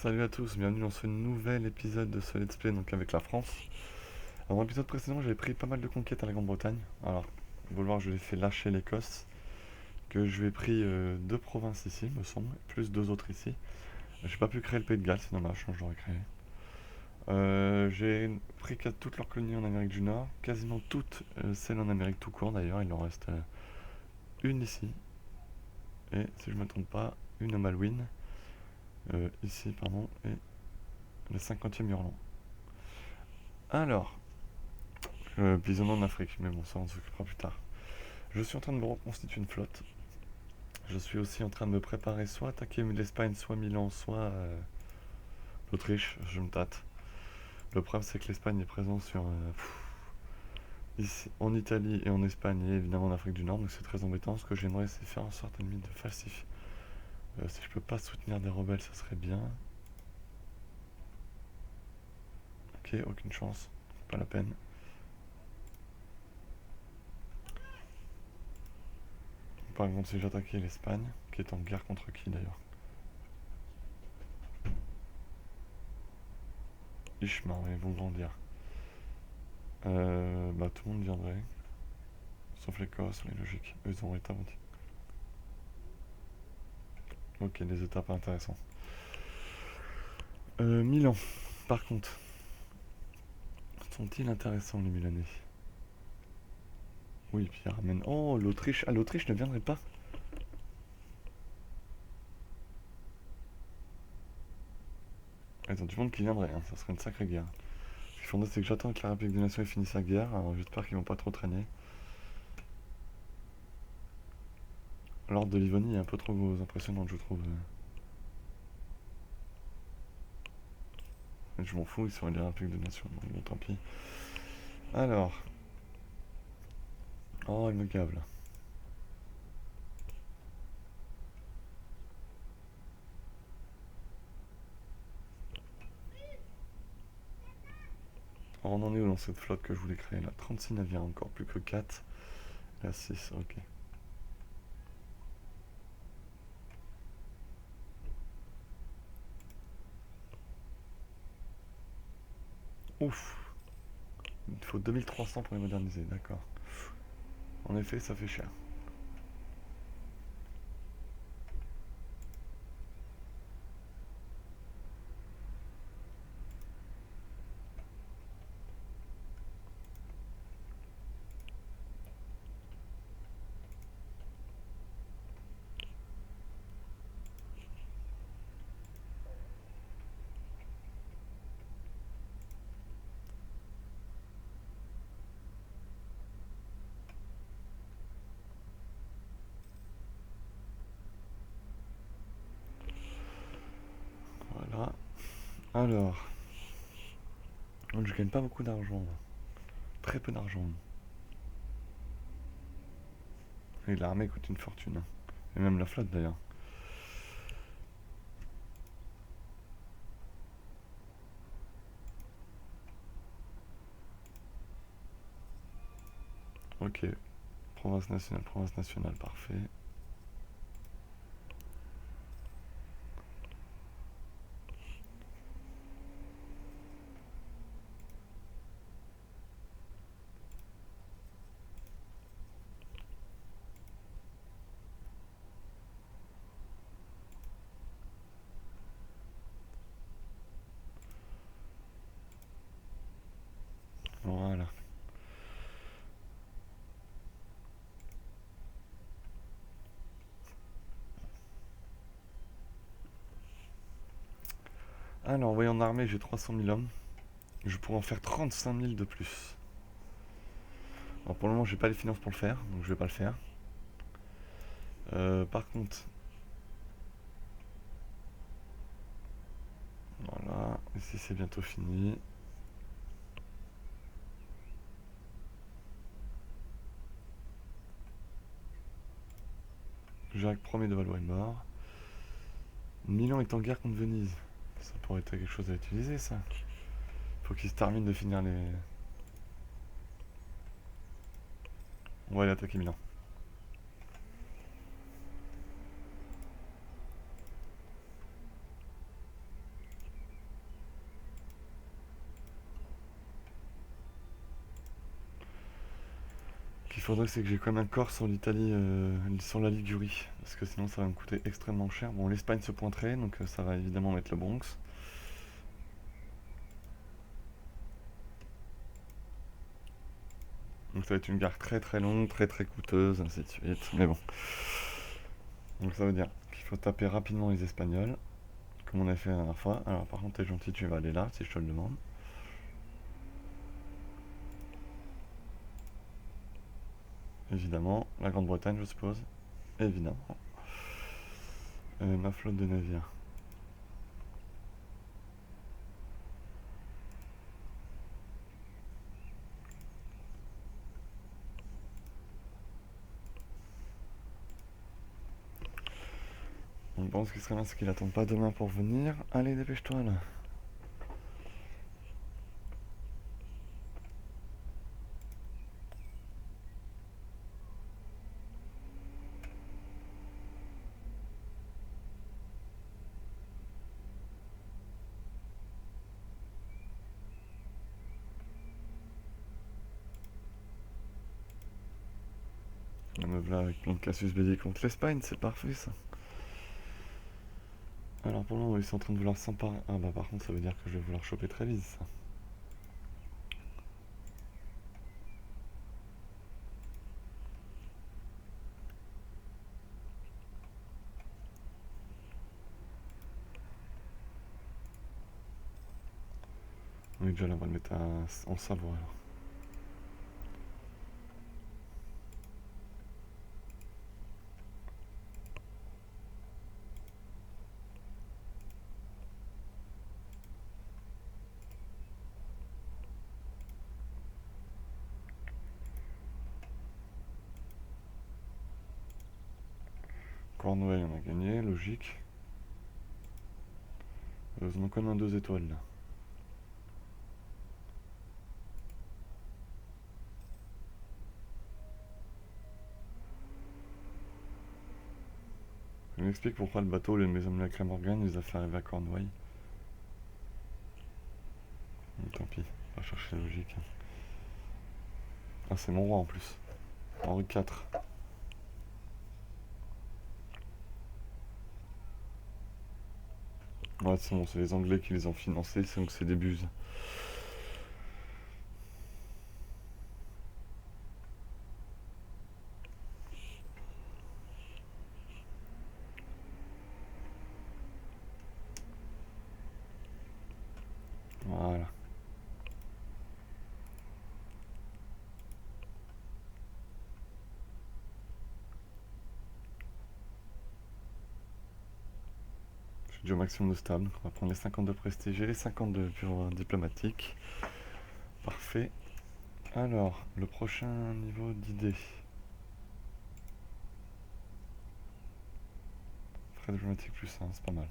Salut à tous, bienvenue dans ce nouvel épisode de ce let's play donc avec la France. Alors, dans l'épisode précédent, j'avais pris pas mal de conquêtes à la Grande-Bretagne. Alors, vous allez voir, je l'ai fait lâcher l'Écosse, que je lui ai pris deux provinces ici, me semble, plus deux autres ici. J'ai pas pu créer le Pays de Galles, c'est dommage, sinon je l'aurais créé. J'ai pris toutes leurs colonies en Amérique du Nord, quasiment toutes celles en Amérique tout court d'ailleurs, il en reste une ici, et si je me trompe pas, une à Malouine, ici, pardon, et le 50e Hurlant. Alors, bisons en Afrique, mais bon, ça on s'occupera plus tard. Je suis en train de me reconstituer une flotte. Je suis aussi en train de me préparer soit à attaquer l'Espagne, soit Milan, soit l'Autriche. Je me tâte. Le problème, c'est que l'Espagne est présente ici, en Italie et en Espagne, et évidemment en Afrique du Nord, donc c'est très embêtant. Ce que j'aimerais, c'est faire en sorte de falsifier. Si je peux pas soutenir des rebelles, ça serait bien. Ok, aucune chance. Pas la peine. Par exemple, si j'attaquais l'Espagne, qui est en guerre contre qui d'ailleurs? Ishmael, ils vont grandir. Bah tout le monde viendrait. Sauf l'Écosse, mais logique. Eux, ils ont été abandonnés. Ok, des étapes intéressantes. Milan, par contre. Sont-ils intéressants, les Milanais? Oui, puis ils ramènent... Oh, l'Autriche. Ah, l'Autriche ne viendrait pas. Ils ont du monde qui viendrait, hein. Ça serait une sacrée guerre. Ce qu'il faudrait, c'est que j'attends que la République des Nations ait fini sa guerre. Alors j'espère qu'ils vont pas trop traîner. L'ordre de Livonie est un peu trop impressionnant, je trouve. Mais je m'en fous, ils sont les Républiques des Nations. Donc bon, tant pis. Alors. Oh, il me gave là. Alors, on en est où dans cette flotte que je voulais créer là? 36 navires, encore plus que 4. Là, 6, ok. Ouf. Il faut 2300 pour les moderniser, d'accord. En effet, ça fait cher. Voilà. Alors. Donc, je gagne pas beaucoup d'argent. Très peu d'argent. Et l'armée coûte une fortune. Et même la flotte d'ailleurs. Ok. Province nationale, parfait. Voilà. Alors, voyons en armée, j'ai 300 000 hommes. Je pourrais en faire 35 000 de plus. Alors, pour le moment, j'ai pas les finances pour le faire, donc je vais pas le faire. Par contre, voilà, ici c'est bientôt fini. Jacques Ier de Valois est mort. Milan est en guerre contre Venise. Ça pourrait être quelque chose à utiliser, ça. Faut qu'il se termine de finir les... On va aller attaquer Milan. qu'il faudrait, c'est que j'ai quand même un corps sur l'Italie, sur la Ligurie, parce que sinon ça va me coûter extrêmement cher. Bon, l'Espagne se pointerait, donc ça va évidemment mettre le Bronx. Donc ça va être une gare très très longue, très très coûteuse, ainsi de suite. Mais bon. Donc ça veut dire qu'il faut taper rapidement les Espagnols, comme on a fait la dernière fois. Alors par contre, t'es gentil, tu vas aller là, si je te le demande. Évidemment, la Grande-Bretagne, je suppose. Évidemment. Ma flotte de navires. On pense qu'il serait bien, c'est qu'il attend pas demain pour venir. Allez, dépêche-toi là. Me voilà avec plein de Cassius Belli contre l'Espagne, c'est parfait ça. Alors pour le moment, ils sont en train de vouloir s'emparer. Ah bah par contre, ça veut dire que je vais vouloir choper très vite ça. On est déjà là, on va le mettre en Savoie alors. Cornouailles, on a gagné, logique. Heureusement qu'on a 2 étoiles là. Je m'explique pourquoi le bateau, les maisons de la Clamorgan, les a fait arriver à Cornouailles. Tant pis, on va chercher la logique. Ah, c'est mon roi en plus. Henri IV. Ouais, c'est bon, c'est les Anglais qui les ont financés, donc c'est des buses. Voilà. Je suis déjà au maximum de stable, donc on va prendre les 50 de prestige et les 50 de pur diplomatique. Parfait. Alors, le prochain niveau d'idée. Frais diplomatique plus 1, c'est pas mal.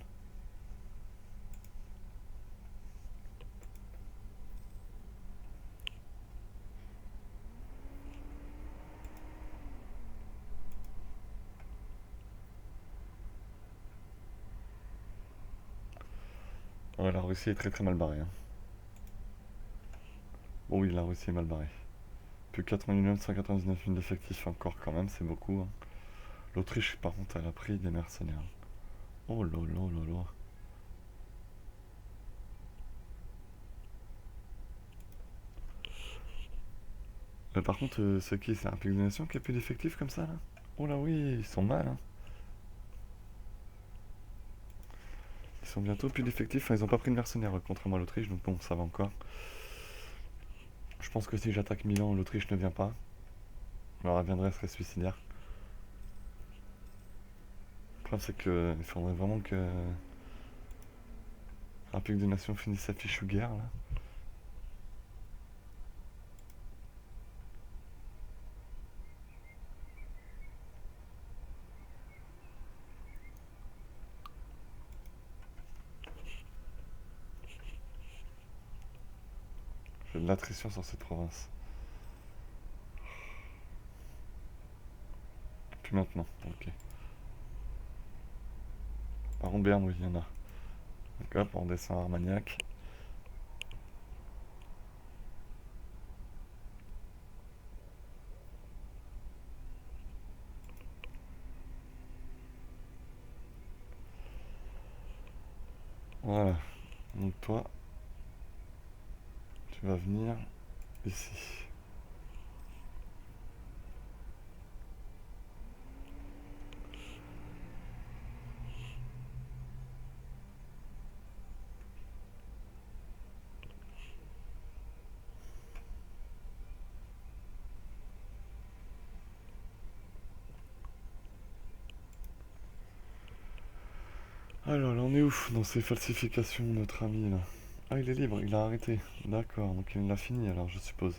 Ouais, la Russie est très très mal barrée. Hein. Bon oui, la Russie est mal barrée. Plus 4 199 000 d'effectifs encore quand même, c'est beaucoup. Hein. L'Autriche, par contre, elle a pris des mercenaires. Oh là là là là. Par contre, c'est qui? C'est un pays de nation qui a plus d'effectifs comme ça là? Oh là oui, ils sont mal. Hein. Ils sont bientôt plus d'effectifs. Enfin, ils ont pas pris de mercenaires contrairement à l'Autriche, donc bon, ça va encore. Je pense que si j'attaque Milan, l'Autriche ne vient pas. Alors elle viendrait, elle serait suicidaire. Le problème, c'est qu'il faudrait vraiment que un pays de nation finisse sa fichue guerre là. J'ai de l'attrition sur cette province. Puis maintenant, ok. Par contre, Berne, oui, il y en a. Donc hop, on descend à Armagnac. Voilà. Donc toi, tu vas venir ici. Alors, là, on est où dans ces falsifications, notre ami là? Ah, il est libre, il a arrêté. D'accord, donc il l'a fini alors, je suppose.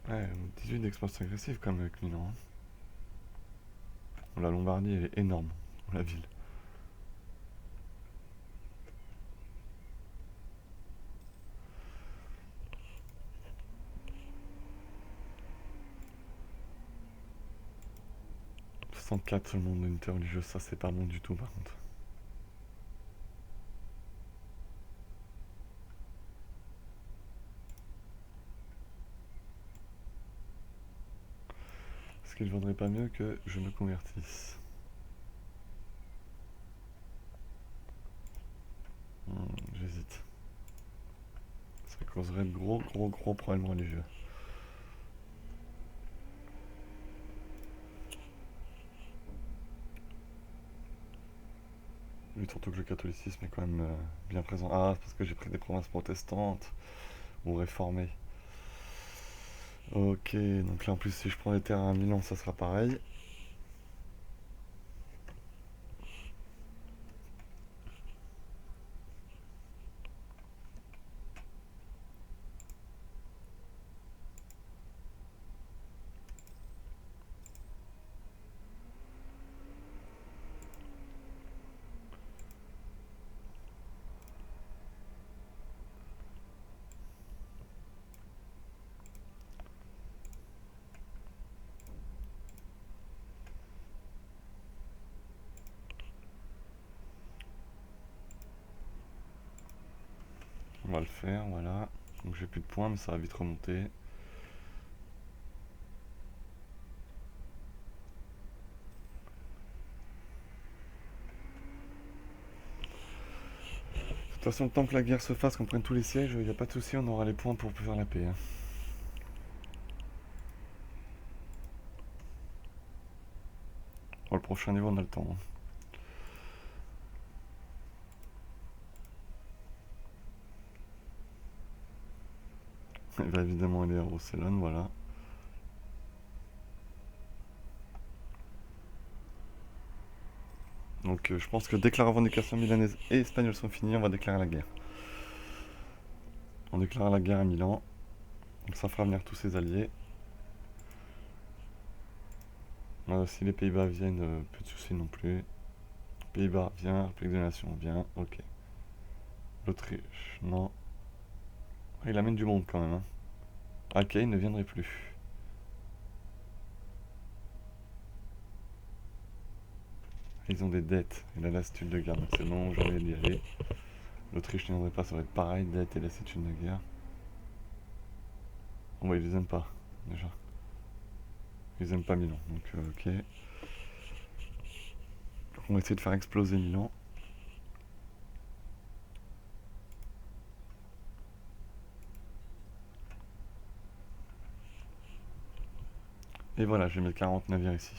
Ouais, 18 d'expansion agressive quand même avec Milan, hein. La Lombardie, elle est énorme, la ville. 64 sur le monde d'unité religieuse, ça c'est pas bon du tout par contre. Est-ce qu'il vaudrait pas mieux que je me convertisse? J'hésite. Ça causerait de gros problèmes religieux. Oui, surtout que le catholicisme est quand même bien présent. Ah, c'est parce que j'ai pris des provinces protestantes ou réformées. Ok, donc là en plus si je prends des terres à Milan, ça sera pareil. On va le faire, voilà. Donc j'ai plus de points, mais ça va vite remonter. De toute façon, tant que la guerre se fasse, qu'on prenne tous les sièges, il n'y a pas de souci, on aura les points pour faire la paix, hein. Pour le prochain niveau, on a le temps, hein. Il va évidemment aller à Barcelone, voilà. Donc je pense que dès que la revendication milanaise et espagnole sont finies, on va déclarer la guerre. On déclare la guerre à Milan. Donc ça fera venir tous ses alliés. Si les Pays-Bas viennent, plus de soucis non plus. Pays-Bas vient, République des Nations vient, ok. L'Autriche, non. Ah, il amène du monde quand même, hein. Ok, il ne viendrait plus. Ils ont des dettes et la lassitude de guerre, donc c'est bon, j'ai envie d'y aller. L'Autriche ne viendrait pas, ça va être pareil, dettes et lassitude de guerre. Bon bah ils les aiment pas, déjà. Ils aiment pas Milan, donc ok. Donc, on va essayer de faire exploser Milan. Et voilà, je vais mettre 40 navires ici.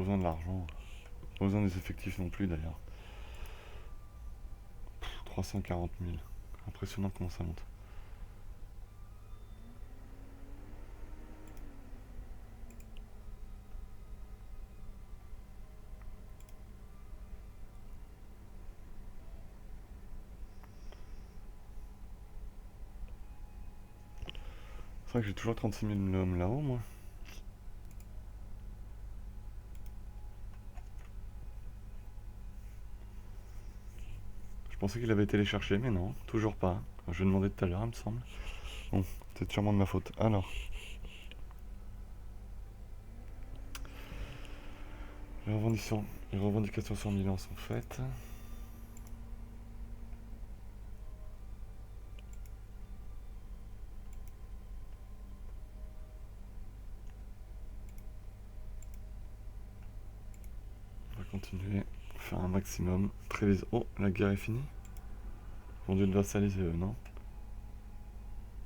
besoin de l'argent. Pas besoin des effectifs non plus d'ailleurs. 340 000. Impressionnant comment ça monte. C'est vrai que j'ai toujours 36 000 hommes là-haut, moi. Je pensais qu'il avait été les chercher, mais non, toujours pas. Je vais demander tout à l'heure, il me semble. Bon, c'est sûrement de ma faute. Alors. Les revendications sur Milan sont faites. On va continuer. Faire un maximum. Trévise. Oh, la guerre est finie. Ils vont dû le vassaliser eux, non?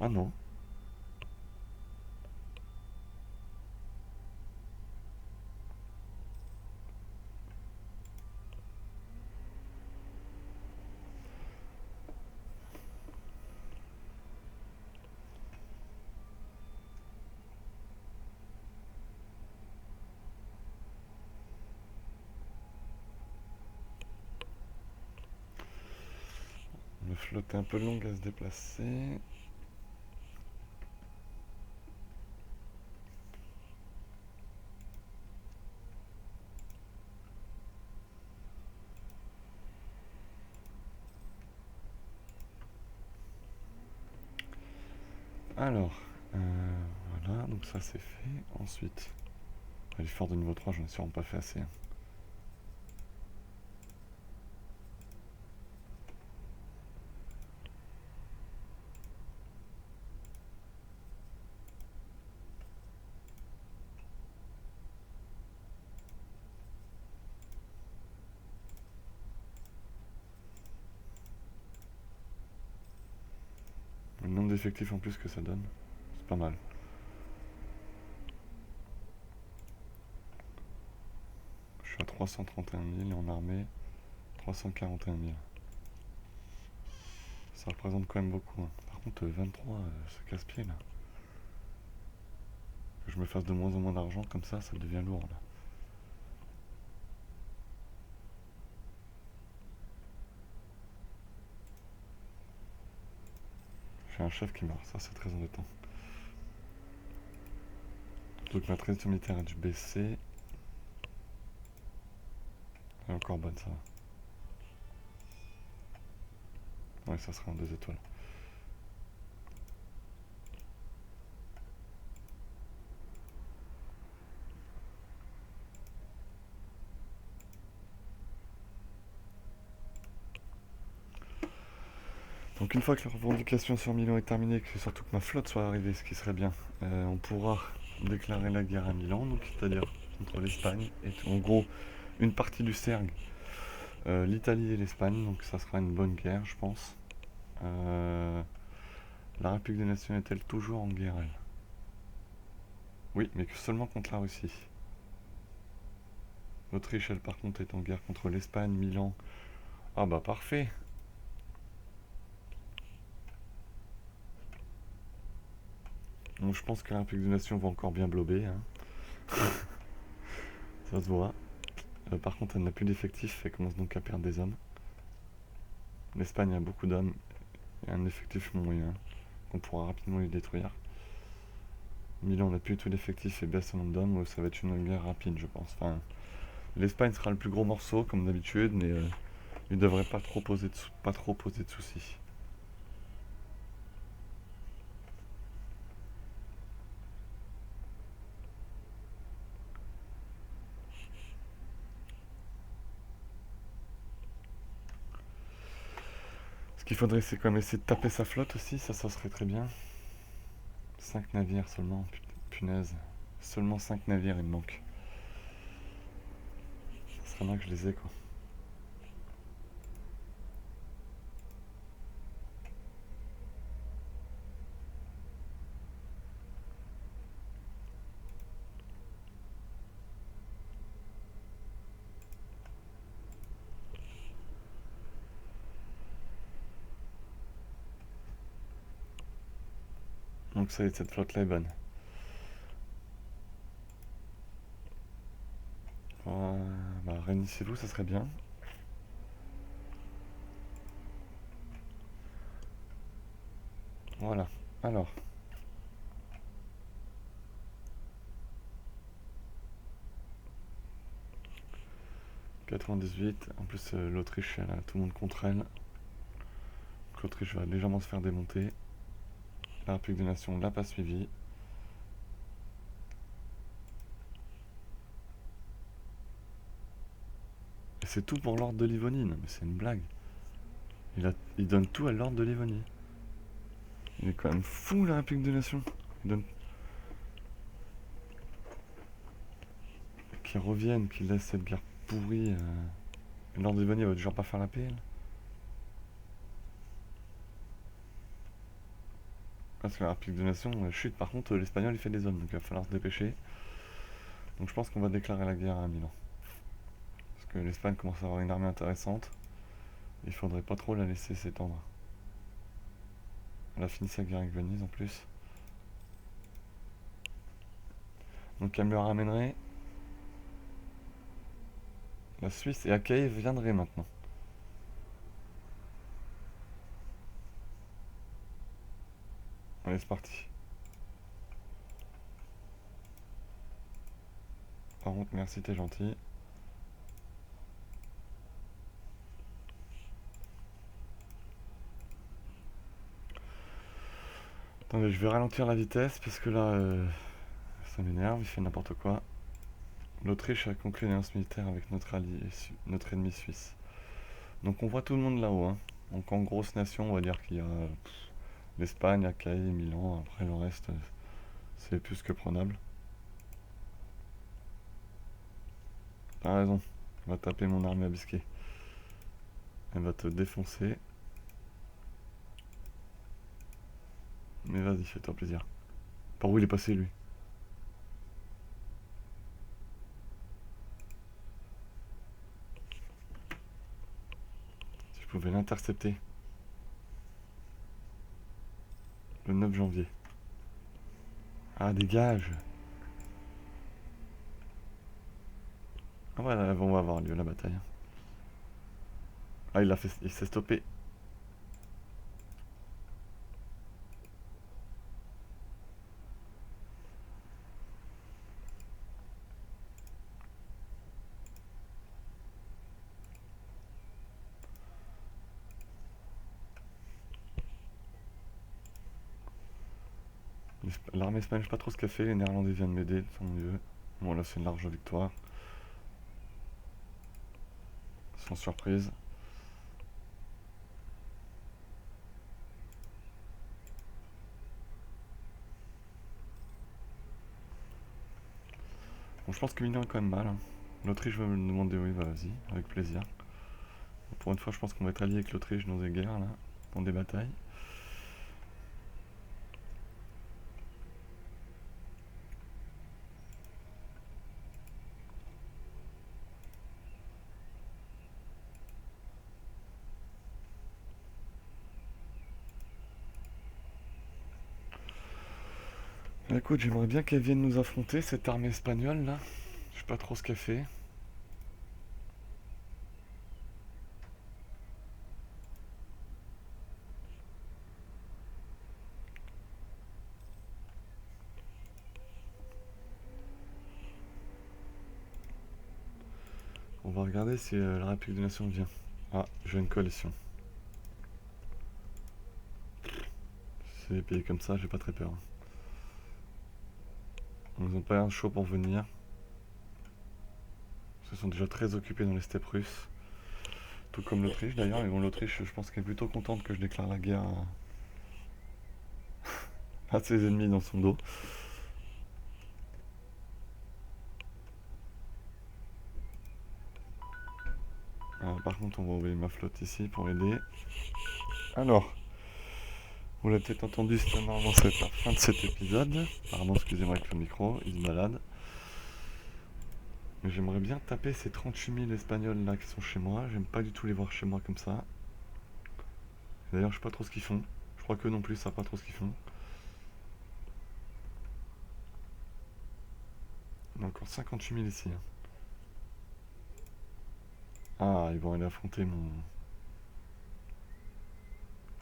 Ah non. La flotte est un peu longue à se déplacer. Alors, voilà, donc ça c'est fait. Ensuite, les forts de niveau 3, j'en ai sûrement pas fait assez. Le nombre d'effectifs en plus que ça donne, c'est pas mal. Je suis à 331 000 en armée, 341 000. Ça représente quand même beaucoup. Hein. Par contre, 23, ce casse-pied là. Que je me fasse de moins en moins d'argent, comme ça devient lourd là. J'ai un chef qui meurt, ça c'est très embêtant. Donc ma tradition militaire a dû baisser. Elle est encore bonne ça. Ouais, ça sera en 2 étoiles. Donc une fois que la revendication sur Milan est terminée, que surtout que ma flotte soit arrivée, ce qui serait bien, on pourra déclarer la guerre à Milan, donc c'est-à-dire contre l'Espagne, et en gros une partie du Sergue, l'Italie et l'Espagne, donc ça sera une bonne guerre je pense. La République des Nations est-elle toujours en guerre elle? Oui, mais que seulement contre la Russie. L'Autriche elle par contre est en guerre contre l'Espagne, Milan. Ah bah parfait. Donc je pense que la République des Nations va encore bien blober. Hein. Ça se voit. Par contre, elle n'a plus d'effectifs, elle commence donc à perdre des hommes. L'Espagne a beaucoup d'hommes et un effectif moyen qu'on pourra rapidement les détruire. Milan n'a plus tout l'effectif et baisse son nombre d'hommes, ça va être une guerre rapide, je pense. Enfin, l'Espagne sera le plus gros morceau, comme d'habitude, mais il ne devrait pas trop poser de soucis. Ce qu'il faudrait, c'est quand même essayer de taper sa flotte aussi, ça serait très bien. 5 navires seulement, punaise. Seulement 5 navires, il me manque. Ça serait bien que je les ai, quoi. Donc ça y est, cette flotte là est bonne. Bah réunissez-vous, ça serait bien. Voilà. Alors. « 98. En plus, l'Autriche, elle a tout le monde contre elle. Donc l'Autriche va légèrement se faire démonter. La République des Nations l'a pas suivi. Et c'est tout pour l'ordre de Livonie. Non mais c'est une blague. Il donne tout à l'ordre de Livonie. Il est quand même fou, la République des Nations. Il donne... Qu'ils reviennent, qu'ils laissent cette guerre pourrie. L'ordre de Livonie va toujours pas faire la paix, elle. Parce que la République des Nations chute. Par contre, l'Espagnol, il fait des hommes. Donc il va falloir se dépêcher. Donc je pense qu'on va déclarer la guerre à Milan. Parce que l'Espagne commence à avoir une armée intéressante. Il faudrait pas trop la laisser s'étendre. Elle a fini sa guerre avec Venise en plus. Donc elle me ramènerait la Suisse et Achaïe viendrait maintenant. Allez, c'est parti. Par contre, merci, t'es gentil. Attendez, je vais ralentir la vitesse parce que là, ça m'énerve, il fait n'importe quoi. L'Autriche a conclu une alliance militaire avec notre ennemi suisse. Donc on voit tout le monde là-haut. Hein. Donc en grosse nation, on va dire qu'il y a l'Espagne, Achaïe, Milan. Après le reste, c'est plus que prenable. T'as raison, on va taper mon armée à bisquet. Elle va te défoncer. Mais vas-y, fais-toi plaisir. Par où il est passé, lui? Si je pouvais l'intercepter. Le 9 janvier. Ah, dégage! Ah ouais, là, on va avoir lieu la bataille. Ah, il s'est stoppé. L'armée espagnole, je sais pas trop ce qu'elle fait. Les Néerlandais viennent m'aider, tant mieux. Bon, là, c'est une large victoire. Sans surprise. Bon, je pense que Milan est quand même mal. Hein. L'Autriche va me demander oui, bah vas-y, avec plaisir. Pour une fois, je pense qu'on va être alliés avec l'Autriche dans des guerres, là, dans des batailles. Écoute, j'aimerais bien qu'elle vienne nous affronter, cette armée espagnole, là. Je sais pas trop ce qu'elle fait. On va regarder si la République des Nations vient. Ah, j'ai une coalition. C'est des pays comme ça, j'ai pas très peur. Ils ont pas l'air chaud pour venir. Ils se sont déjà très occupés dans les steppes russes. Tout comme l'Autriche d'ailleurs. Et bon, l'Autriche, je pense qu'elle est plutôt contente que je déclare la guerre à ses ennemis dans son dos. Par contre, on va envoyer ma flotte ici pour aider. Alors, vous l'avez peut-être entendu, c'est normalement c'est la fin de cet épisode. Pardon, excusez-moi avec le micro, il se balade. Mais j'aimerais bien taper ces 38 000 Espagnols là qui sont chez moi. J'aime pas du tout les voir chez moi comme ça. D'ailleurs, je sais pas trop ce qu'ils font. Je crois qu'eux non plus, ça savent pas trop ce qu'ils font. a encore 58 000 ici, hein. Ah, ils vont aller affronter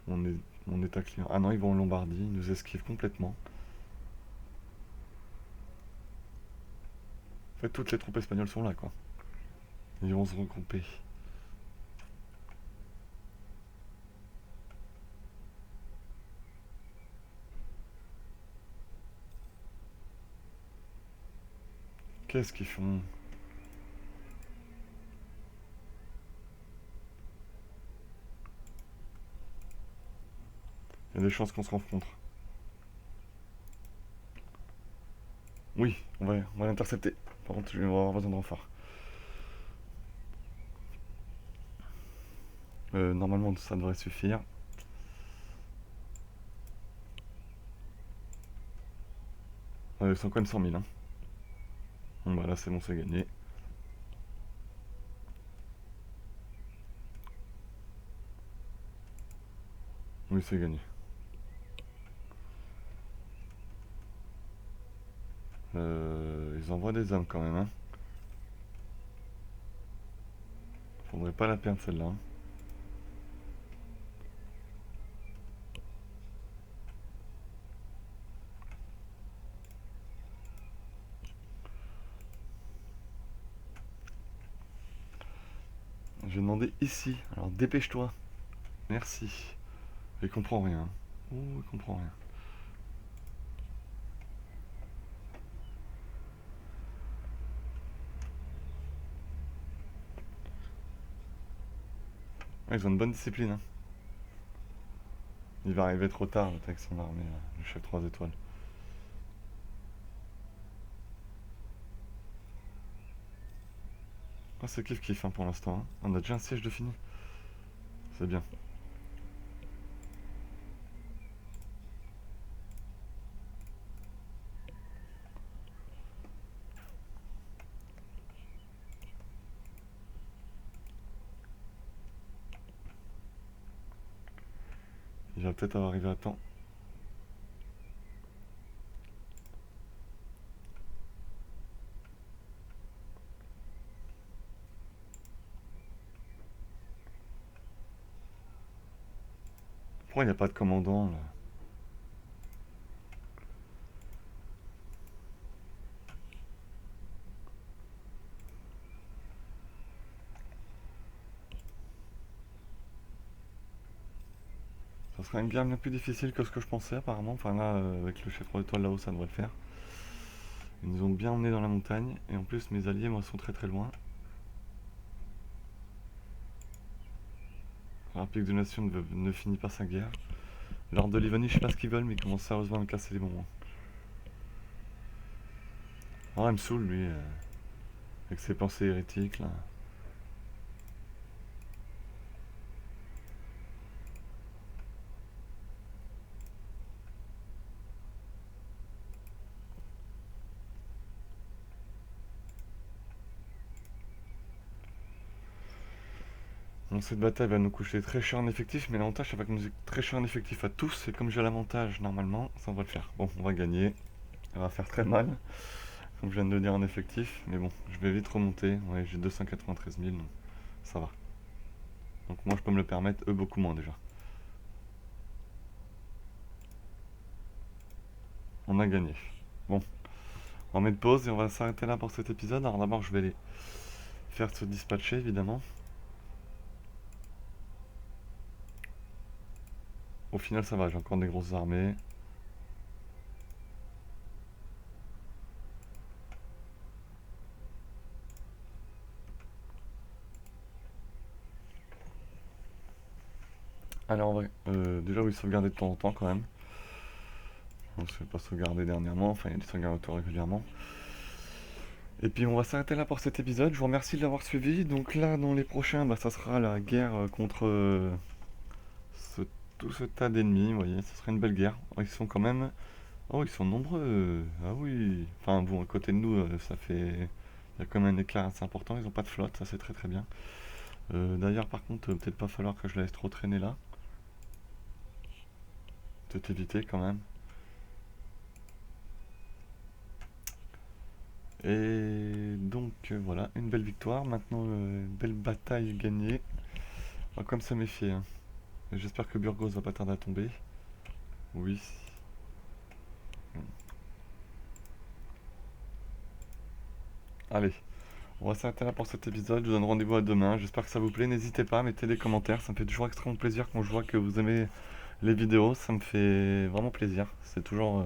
mon état client. Ah non, ils vont en Lombardie, ils nous esquivent complètement. En fait, toutes les troupes espagnoles sont là, quoi. Ils vont se regrouper. Qu'est-ce qu'ils font? Il y a des chances qu'on se rencontre. Oui, on va l'intercepter. Par contre, je vais avoir besoin de renfort. Normalement, ça devrait suffire. Ils sont quand même 100 000, hein. Bon, bah là, c'est bon, c'est gagné. Oui, c'est gagné. Ils envoient des hommes quand même, hein. Faudrait pas la perdre celle-là, hein. Je vais demander ici. Alors dépêche-toi. Merci. Il comprend rien. Oh, il comprend rien. Ah, ils ont une bonne discipline, hein. Il va arriver trop tard avec son armée, là, le chef 3 étoiles. Ah, c'est kiff kiff, hein, pour l'instant, hein. On a déjà un siège de fini. C'est bien. Il va peut-être arriver à temps. Pourquoi il n'y a pas de commandant là? Ça sera une guerre bien plus difficile que ce que je pensais apparemment. Enfin là, avec le chef 3 étoiles là-haut, ça devrait le faire. Ils nous ont bien emmenés dans la montagne. Et en plus, mes alliés, moi, sont très très loin. La République de Nation ne finit pas sa guerre. L'ordre de Livonie, je sais pas ce qu'ils veulent, mais ils commencent sérieusement à me casser les bonbons. Oh, il me saoule, lui, avec ses pensées hérétiques, là. Donc cette bataille va nous coûter très cher en effectif, mais l'avantage, ça va nous coûter très cher en effectif à tous. Et comme j'ai l'avantage, normalement, ça va le faire. Bon, on va gagner. Ça va faire très mal, comme je viens de le dire en effectif. Mais bon, je vais vite remonter. Ouais, j'ai 293 000, donc ça va. Donc moi, je peux me le permettre, eux, beaucoup moins déjà. On a gagné. Bon, on met de pause et on va s'arrêter là pour cet épisode. Alors d'abord, je vais les faire se dispatcher, évidemment. Au final, ça va, j'ai encore des grosses armées. Alors en vrai, déjà oui, sauvegarder de temps en temps quand même. On se fait pas sauvegarder dernièrement, enfin il y a des sauvegardes auto régulièrement. Et puis on va s'arrêter là pour cet épisode. Je vous remercie de l'avoir suivi. Donc là, dans les prochains, bah, ça sera la guerre contre ce- tout ce tas d'ennemis. Vous voyez, ça sera une belle guerre. Oh, ils sont quand même. Oh, ils sont nombreux. Ah oui. Enfin bon, à côté de nous, ça fait. Il y a quand même un écart assez important. Ils ont pas de flotte, ça c'est très très bien. D'ailleurs, par contre, peut-être pas falloir que je la laisse trop traîner là. Peut-être éviter quand même. Et donc voilà, une belle victoire. Maintenant, une belle bataille gagnée. On va comme se méfier, hein. J'espère que Burgos va pas tarder à tomber. Oui. Allez, on va s'arrêter là pour cet épisode. Je vous donne rendez-vous à demain. J'espère que ça vous plaît. N'hésitez pas, mettez des commentaires. Ça me fait toujours extrêmement plaisir quand je vois que vous aimez les vidéos. Ça me fait vraiment plaisir. C'est toujours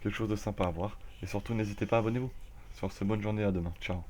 quelque chose de sympa à voir. Et surtout, n'hésitez pas, abonnez-vous. Sur ce, bonne journée, à demain. Ciao.